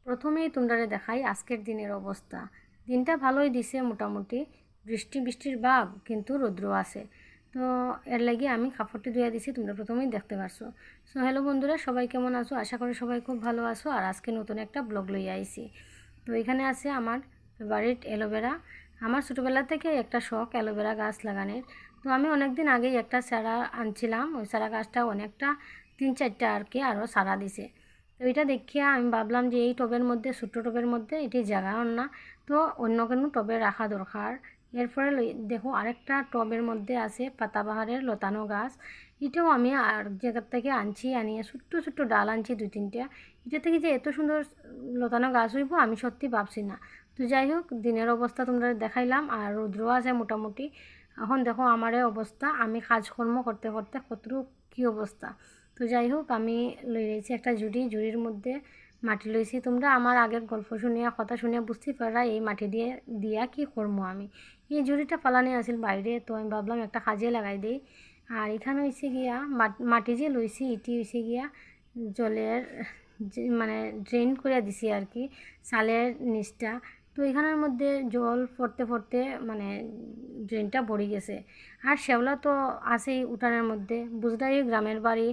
প্রথমেই তোমরা দেখাই আজকের দিনের অবস্থা। দিনটা ভালোই দিছে মোটামুটি, বৃষ্টির ভাব, কিন্তু রৌদ্র আছে। তো এর লাগি আমি কাপড়টি ধুয়ে দিছি, তোমরা প্রথমেই দেখতে পারছো। সো হ্যালো বন্ধুরা, সবাই কেমন আছো? আশা করি সবাই খুব ভালো আছো। আর আজকে নতুন একটা ব্লগ লইয়া আইছি। তো এখানে আছে আমার ফেভারিট অ্যালোভেরা। আমার ছোটোবেলা থেকে একটা শখ অ্যালোভেরা গাছ লাগানোর। তো আমি অনেক দিন আগেই একটা চারা আনছিলাম, ওই চারা গাছটা অনেকটা 3-4টা আর কি আরও চারা দিছে। তো এটা দেখিয়া আমি ভাবলাম যে এই টবের মধ্যে, ছোট্ট টবের মধ্যে এটি জায়গা না, তো অন্য কোনো টবে রাখা দরকার। এরপরে দেখো আরেকটা টবের মধ্যে আছে পাতাবাহারের লতানো গাছ। এটাও আমি আর জায়গার থেকে আনিয়ে ছোট্ট ছোট্ট ডাল আনছি 2-3টা। এটা থেকে যে এত সুন্দর লতানো গাছ হইব আমি সত্যি ভাবছি না। তো যাই হোক, দিনের অবস্থা তোমরা দেখাইলাম, আর রৌদ্র আছে মোটামুটি। এখন দেখো আমার এই অবস্থা, আমি কাজকর্ম করতে করতে কতটুকু কী অবস্থা। তো যাই হোক, আমি লই রয়েছি একটা ঝুড়ির মধ্যে মাটি লইছি। তোমরা আমার আগের গল্প শুনিয়া, কথা শুনিয়া বুঝতে পারা এই মাটি দিয়া কি করবো আমি। এই ঝুড়িটা ফালানি আছিল বাইরে, তো আমি ভাবলাম একটা কাজে লাগাই দিই। আর এখানে হয়েছে গিয়া মাটি যে লইছি এটি হয়েছে গিয়া জলের মানে ড্রেন করে দিছি আর কি, চালের নিচটা। তো এখানের মধ্যে জল পড়তে পড়তে মানে ড্রেনটা ভরে গেছে। আর শ্যাওলা তো আছেই উঠানের মধ্যে, বুঝলাই গ্রামের বাড়ি,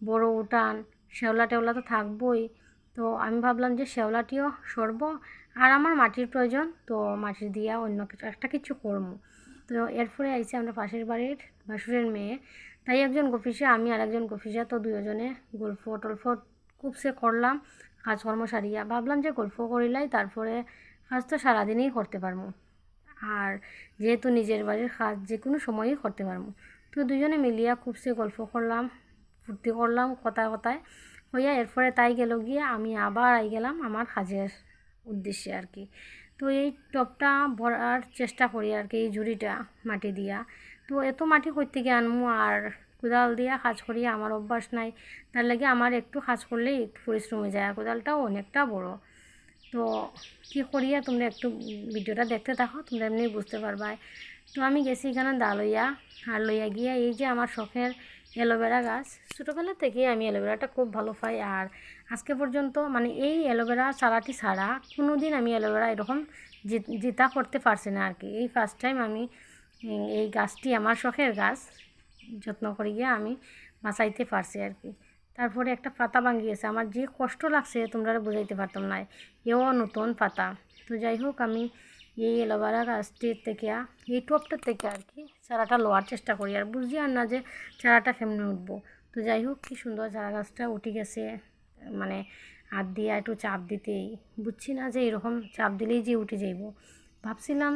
বড় উঠান, শ্যাওলা টেওলা তো থাকবই। তো আমি ভাবলাম যে শ্যাওলাটিও সরব, আর আমার মাটির প্রয়োজন, তো মাটির দিয়া অন্য কিছু করবো। তো এরপরে আইসি আমরা পাশের বাড়ির ভাসুরের মেয়ে, তাই একজন গফিসা, আমি আর একজন গফিসা, তো দুজনে গল্প টল্প খুব সে করলাম। কাজকর্ম সারিয়া ভাবলাম যে গল্প করিলাই, তারপরে কাজ তো সারাদিনই করতে পারবো। আর যেহেতু নিজের বাড়ির কাজ যে কোনো সময়ই করতে পারবো। তো দুজনে মিলিয়া খুব সে গল্প করলাম, ফুর্তি করলাম কথায় হইয়া। এরপরে তাই গেল গিয়ে, আমি আবার আই গেলাম আমার কাজের উদ্দেশ্যে আর কি। তো এই টবটা ভরার চেষ্টা করি আর কি, এই ঝুড়িটা মাটি দিয়া। তো এত মাটি কই থেকে আনমু, আর কোদাল দিয়া কাজ করিয়া আমার অভ্যাস নাই। তার লাগে আমার একটু কাজ করলেই একটু পরিশ্রম হয়ে যায়, আর কোদালটাও অনেকটা বড়। তো কী করিয়া তোমরা একটু ভিডিওটা দেখতে থাকো, তোমরা এমনি বুঝতে পারবা। তো আমি গেছি এখানে দা লইয়া, আর লইয়া গিয়া এই যে আমার শখের অ্যালোভেরা গাছ। ছোটোবেলা থেকে আমি অ্যালোভেরাটা খুব ভালো পাই, আর আজকে পর্যন্ত মানে এই অ্যালোভেরা চারাটি ছাড়া কোনো দিন আমি অ্যালোভেরা এরকম জিতা করতে পারছি না আর কি। এই ফার্স্ট টাইম আমি এই গাছটি, আমার শখের গাছ, যত্ন করে গিয়ে আমি বাঁচাইতে পারছি আর কি। তারপরে একটা পাতা ভাঙিয়েছে, আমার যে কষ্ট লাগছে তোমরা বুঝাইতে পারতাম না, এও নতুন পাতা। তো যাই হোক, আমি এই অ্যালোভেরা গাছটির থেকে, এই টবটার থেকে আর কি চারাটা লোয়ার চেষ্টা করি, আর বুঝি আর না যে চারাটা কেমনে উঠবো। তো যাই হোক, কী সুন্দর চারা গাছটা উঠে গেছে, মানে হাত দিয়ে একটু চাপ দিতেই বুঝছি না যে এরকম চাপ দিলেই যে উঠে যাইব। ভাবছিলাম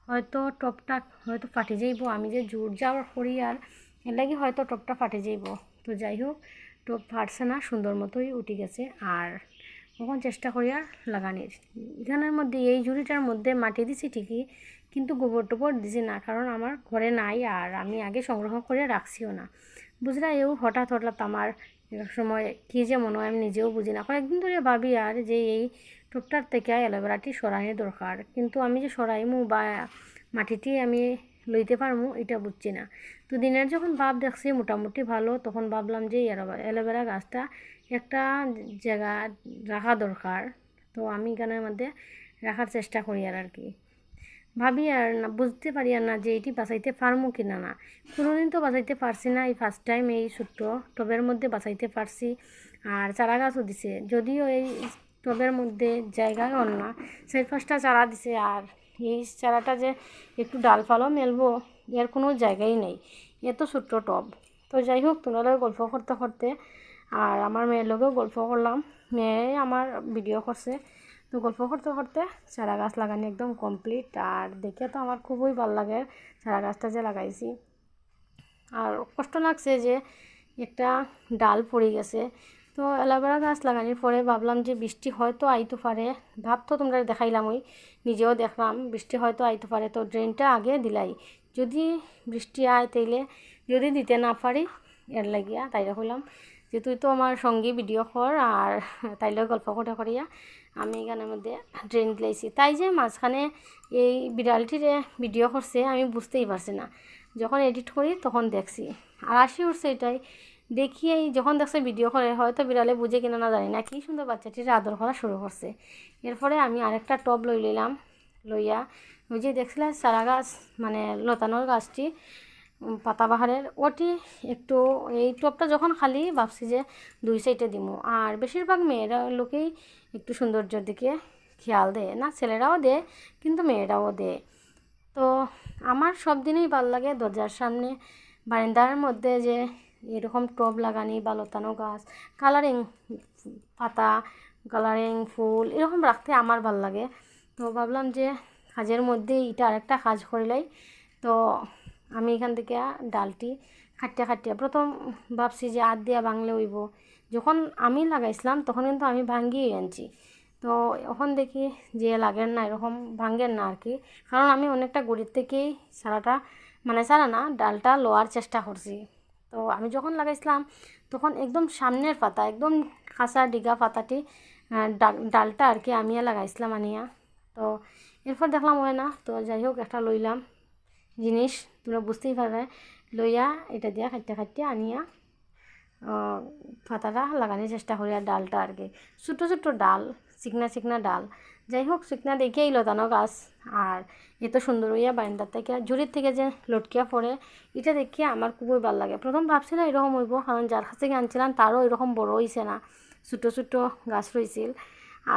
হয়তো টবটা হয়তো ফাটে যাইব, আমি যে জোর যাওয়ার করি, আর এর লাগে হয়তো টবটা ফাটে যাইব। তো যাই হোক, টব ফাটছে না, সুন্দর মতোই উঠে গেছে। আর তখন চেষ্টা করি আর লাগানির। এখানের মধ্যে এই ঝুড়িটার মধ্যে মাটি দিছি ঠিকই, কিন্তু গোবর টোবর দিছি না, কারণ আমার ঘরে নাই, আর আমি আগে সংগ্রহ করে রাখছিও না। বুঝলা, হঠাৎ আমার এক সময় কী যে মনে হয় আমি নিজেও বুঝি না। কয়েকদিন ধরে ভাবি আর যে এই টবটার থেকে অ্যালোভেরাটি সরানোর দরকার, কিন্তু আমি যে সরাইমু বা মাটিটি আমি লইতে পারমু এটা বুঝছি না। তো দিনের যখন ভাব দেখছি মোটামুটি ভালো, তখন ভাবলাম যে অ্যালোভেরা গাছটা একটা জায়গা রাখা দরকার। তো আমি এখানের মধ্যে রাখার চেষ্টা করি আর কি। ভাবি আর না, বুঝতে পারি আর না যে এটি বাঁচাইতে পারমু কি না। না, কোনোদিন তো বাঁচাইতে পারছি না, এই ফার্স্ট টাইম এই ছোট্ট টবের মধ্যে বাঁচাইতে পারছি। আর চারা গাছও দিছে, যদিও এই টবের মধ্যে জায়গায় না, 4-5টা চারা দিছে, আর এই চারাটা যে একটু ডালপালাও মেলবো এর কোনো জায়গাই নেই, এত ছোট্ট টব। তো যাই হোক, তোমরা গল্প করতে করতে, আর আমার মেয়ের লগেও গল্প করলাম, মেয়ে আমার ভিডিও করছে। তো গল্প করতে করতে চারা গাছ লাগানো একদম কমপ্লিট, আর দেখে তো আমার খুবই ভালো লাগে চারা গাছটা যে লাগাইছি। আর কষ্ট লাগছে যে একটা ডাল পড়ে গেছে। তো অ্যালোভেরা গাছ লাগানোর পরে ভাবলাম যে বৃষ্টি হয়তো আইতে পারে, ভাব তো তোমরা দেখাইলাম, ওই নিজেও দেখলাম বৃষ্টি হয়তো আইতে পারে। তো ড্রেনটা আগে দিলাই, যদি বৃষ্টি আয় তাইলে, যদি দিতে না পারি এর লাগিয়া তাইলে হইলাম যে তুই তো আমার সঙ্গী ভিডিও কর, আর তাইলে গল্প করে করিয়া আমি এখানের মধ্যে ড্রেন দিলাইছি। তাই যে মাঝখানে এই বিড়ালটিরে ভিডিও করছে আমি বুঝতেই পারছি না, যখন এডিট করি তখন দেখছি। আর আসি উঠছে এটাই দেখি এই যখন দেখছে ভিডিও করে হয়তো বিড়ালে বুঝে কিনা না জানি না কি সুন্দর বাচ্চাটির আদর করা শুরু করছে। এরপরে আমি আরেকটা টব লইলাম, লইয়া ওই যে দেখছিলাম চারা গাছ মানে লতানোর গাছটি পাতাবাহারের ওটি একটু এই টবটা যখন খালি ভাবছি যে 2 সাইডে দিমু। আর বেশিরভাগ মেয়েরা লোকেই একটু সৌন্দর্যের দিকে খেয়াল দেয় না, ছেলেরাও দেয় কিন্তু মেয়েরাও দেয়। তো আমার সব দিনেই ভাল লাগে দরজার সামনে বারান্দার মধ্যে যে এরকম টব লাগানি বা লতানো গাছ, কালারিং পাতা, কালারিং ফুল এরকম রাখতে আমার ভাল লাগে। তো ভাবলাম যে কাজের মধ্যে এটা আরেকটা কাজ করিলাই। তো আমি এখান থেকে ডালটি খাটিয়া প্রথম ভাবছি যে আধ দিয়া ভাঙলে হইব। যখন আমি লাগাইছিলাম তখন কিন্তু আমি ভাঙ্গিয়ে আনছি। তো এখন দেখি যে লাগেন না, এরকম ভাঙ্গেন না আর কি, কারণ আমি অনেকটা গড়ির থেকেই সারাটা মানে সারা না ডালটা লোয়ার চেষ্টা করছি। তো আমি যখন লাগাইছিলাম তখন একদম সামনের পাতা, একদম কাঁচা ডিগা পাতাটি ডালটা আর কি আমিয়া লাগাইছিলাম আনিয়া। তো এরপর দেখলাম হয় না, তো যাই হোক একটা লইলাম জিনিস, তোমরা বুঝতেই পারবে, লইয়া এটা দিয়া খাটিয়া আনিয়া পাতাটা লাগানোর চেষ্টা করি। আর ডালটা আর কি ছোটো ছোটো ডাল, চিকনা ডাল, যাই হোক চিকনা দেখেই লতানো গাছ। আর এত সুন্দর হইয়া বারান্দার থেকে ঝুড়ির থেকে যে লটকিয়া পড়ে, এটা দেখিয়ে আমার খুবই ভালো লাগে। প্রথম ভাবছিলাম এরকম হইব, কারণ যার কাছ থেকে আনছিলাম তারও এরকম বড় হয়েছে না, ছোটো গাছ রয়েছিল।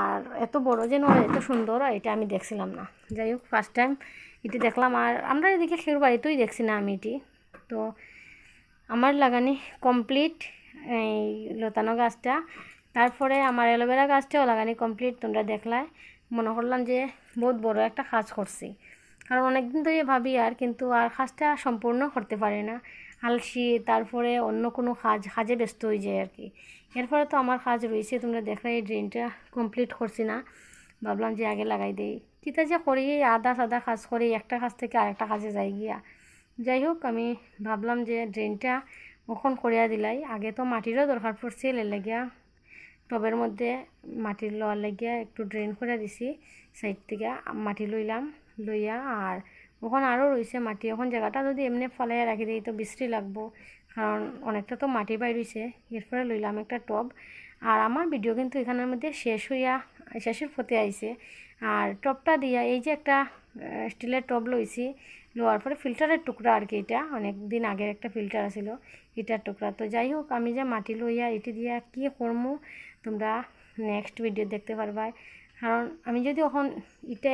আর এত বড় যেন এত সুন্দর এটা আমি দেখছিলাম না। যাই হোক ফার্স্ট টাইম এটি দেখলাম। আর আমরা এদিকে খের বাড়িতেই দেখছি না আমি এটি। তো আমার লাগানি কমপ্লিট এই লতানো গাছটা। তারপরে আমার অ্যালোভেরা গাছটাও লাগানি কমপ্লিট। তোমরা দেখলাই, মনে করলাম যে বহুত বড় একটা কাজ করছি, কারণ অনেকদিন ধরে ভাবি আর কিন্তু আর কাজটা সম্পূর্ণ করতে পারি না, আলসি, তারপরে অন্য কোনো কাজে ব্যস্ত হয়ে যায় আর কি। এরপরে তো আমার কাজ রয়েছে, তোমরা দেখলাই এই ড্রেনটা কমপ্লিট করছি না, ভাবলাম যে আগে লাগাই দেই। কিতা যে করি আধা সাদা কাজ করি, একটা কাজ থেকে আরেকটা কাজে যাই গিয়া। যাই হোক আমি ভাবলাম যে ড্রেনটা ওখন করিয়া দিলাই। আগে তো মাটিরও দরকার পড়ছিল, এর লাগিয়া টবের মধ্যে মাটির লওয়ার লাগিয়া একটু ড্রেন করে দিছি সাইড থেকে মাটি লইয়া। আর ওখান আরও রয়েছে মাটি, এখন জায়গাটা যদি এমনি ফলাইয়া রাখি দিই তো বিশ্রী লাগবো, কারণ অনেকটা তো মাটি বাই রয়েছে। এরপরে লইলাম একটা টব। আর আমার ভিডিও কিন্তু এখানের মধ্যে শেষের পথে আইছে। আর টবটা দিয়া এই যে একটা স্টিলের টব লইছি, লোয়ার পরে ফিল্টারের টুকরা আর কি, এটা অনেক দিন আগের একটা ফিল্টার আছিল এটার টুকরা। তো যাই হোক আমি যে মাটি লইয়া এটি দিয়া কী করবো তোমরা নেক্সট ভিডিও দেখতে পারবা। কারণ আমি যদি এখন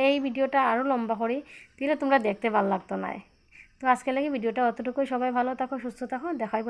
এই ভিডিওটা আরও লম্বা করি তাহলে তোমরা দেখতে ভালো লাগতো না। তো আজকে লাগে ভিডিওটা অতটুকুই। সবাই ভালো থাকো, সুস্থ থাকো, দেখাই।